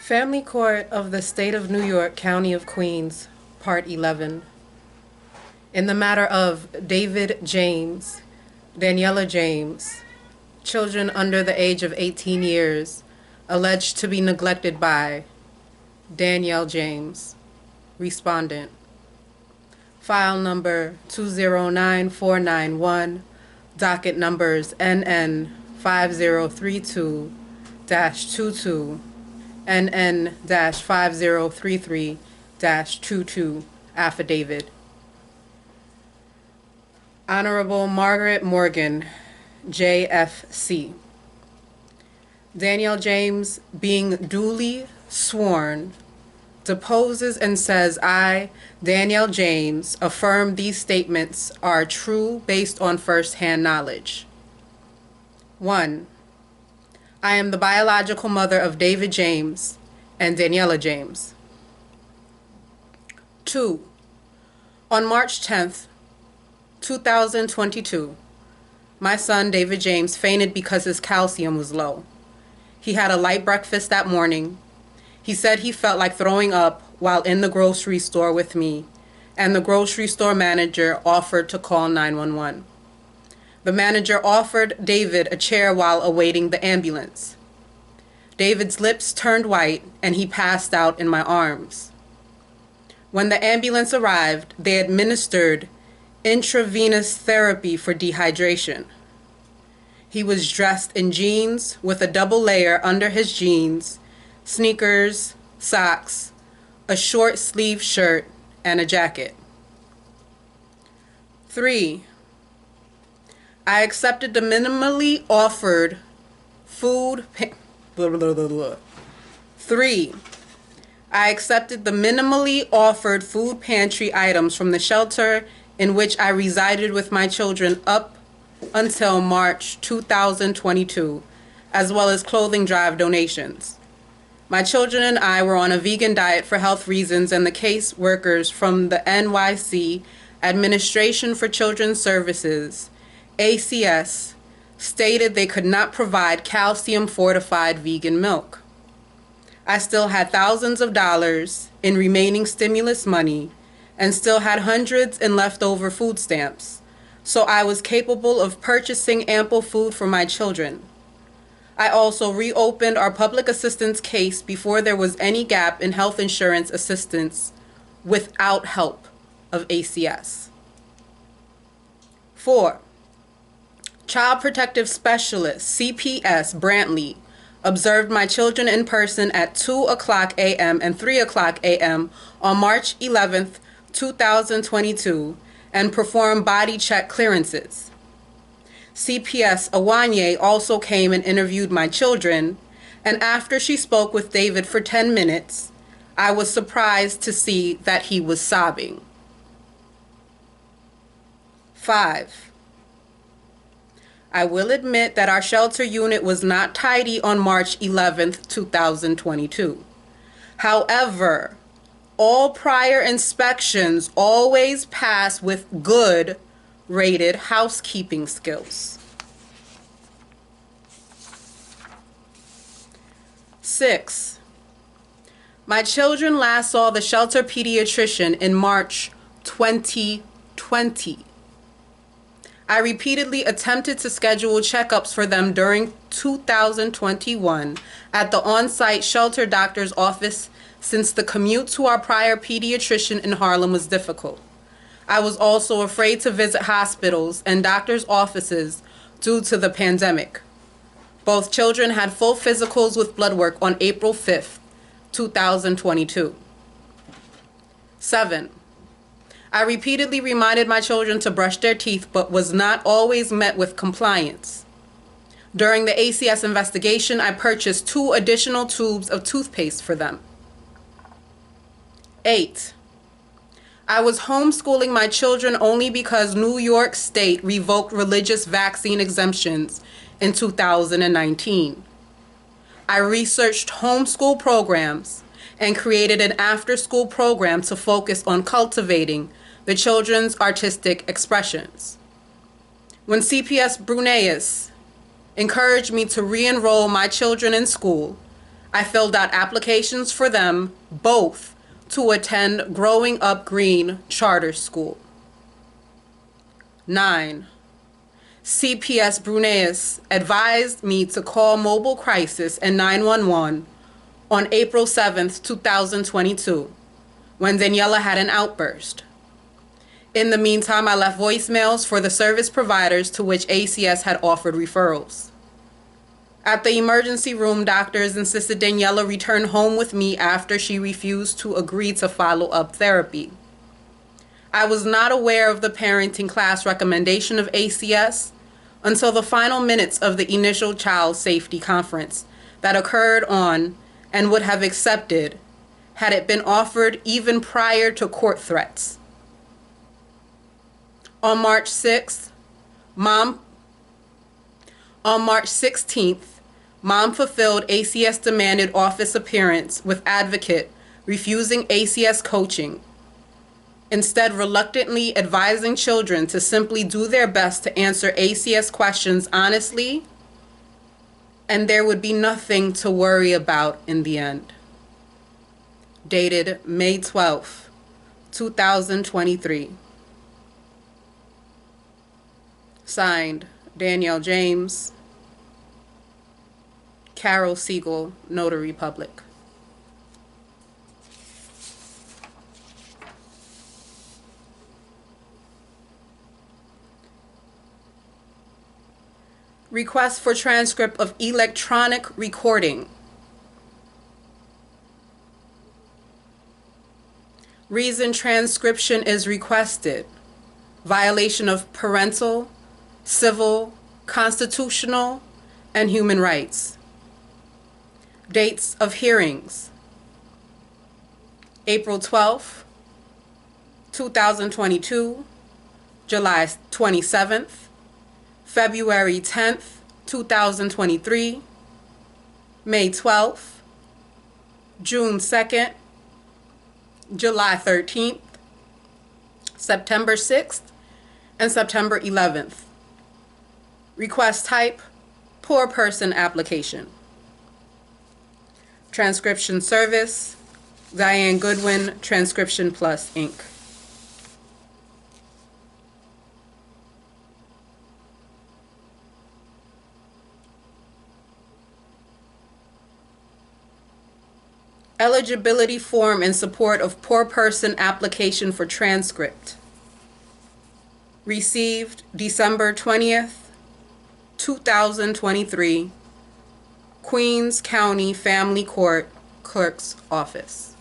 Family Court of the State of New York, County of Queens, Part 11. In the matter of David James, Daniela James, children under the age of 18 years, alleged to be neglected by Danielle James, respondent. File number 209491, docket numbers NN 5032-22, NN-5033-22, affidavit. Honorable Margaret Morgan, JFC. Danielle James, being duly sworn, deposes and says, I, Danielle James, affirm these statements are true based on first-hand knowledge. 1. I am the biological mother of David James and Daniela James. 2. On March 10th, 2022, my son David James fainted because his calcium was low. He had a light breakfast that morning. He said he felt like throwing up while in the grocery store with me, and the grocery store manager offered to call 911. The manager offered David a chair while awaiting the ambulance. David's lips turned white and he passed out in my arms. When the ambulance arrived, they administered intravenous therapy for dehydration. He was dressed in jeans with a double layer under his jeans, sneakers, socks, a short sleeve shirt, and a jacket. 3. I accepted the minimally offered food. 3. I accepted the minimally offered food pantry items from the shelter in which I resided with my children up until March 2022, as well as clothing drive donations. My children and I were on a vegan diet for health reasons, and the case workers from the NYC Administration for Children's Services, ACS, stated they could not provide calcium-fortified vegan milk. I still had thousands of dollars in remaining stimulus money and still had hundreds in leftover food stamps, so I was capable of purchasing ample food for my children. I also reopened our public assistance case before there was any gap in health insurance assistance without help of ACS. 4. Child Protective Specialist, CPS, Brantley, observed my children in person at 2:00 a.m. and 3:00 a.m. on March 11th, 2022, and performed body check clearances. CPS Awanye also came and interviewed my children, and after she spoke with David for 10 minutes, I was surprised to see that he was sobbing. 5. I will admit that our shelter unit was not tidy on March 11th, 2022. However, all prior inspections always pass with good rated housekeeping skills. 6. My children last saw the shelter pediatrician in March 2020. I repeatedly attempted to schedule checkups for them during 2021 at the on-site shelter doctor's office since the commute to our prior pediatrician in Harlem was difficult. I was also afraid to visit hospitals and doctors' offices due to the pandemic. Both children had full physicals with blood work on April 5th, 2022. 7. I repeatedly reminded my children to brush their teeth, but was not always met with compliance. During the ACS investigation, I purchased 2 additional tubes of toothpaste for them. 8. I was homeschooling my children only because New York State revoked religious vaccine exemptions in 2019. I researched homeschool programs and created an after-school program to focus on cultivating the children's artistic expressions. When CPS Bruneus encouraged me to re-enroll my children in school, I filled out applications for them both to attend Growing Up Green Charter School. 9. CPS Bruneus advised me to call Mobile Crisis and 911 on April 7th, 2022, when Daniela had an outburst. In the meantime, I left voicemails for the service providers to which ACS had offered referrals. At the emergency room, doctors insisted Daniela return home with me after she refused to agree to follow-up therapy. I was not aware of the parenting class recommendation of ACS until the final minutes of the initial child safety conference that occurred on and would have accepted had it been offered even prior to court threats. On March 16th, Mom fulfilled ACS demanded office appearance with advocate refusing ACS coaching, instead reluctantly advising children to simply do their best to answer ACS questions honestly, and there would be nothing to worry about in the end. Dated May 12, 2023. Signed, Danielle James, Carol Siegel, Notary Public. Request for transcript of electronic recording. Reason transcription is requested. Violation of parental, civil, constitutional, and human rights. Dates of hearings: April 12th, 2022, July 27th, February 10th, 2023, May 12th, June 2nd, July 13th, September 6th, and September 11th. Request type: poor person application. Transcription service: Diane Goodwin, Transcription Plus, Inc. Eligibility form in support of poor person application for transcript. Received December 20th, 2023, Queens County Family Court Clerk's Office.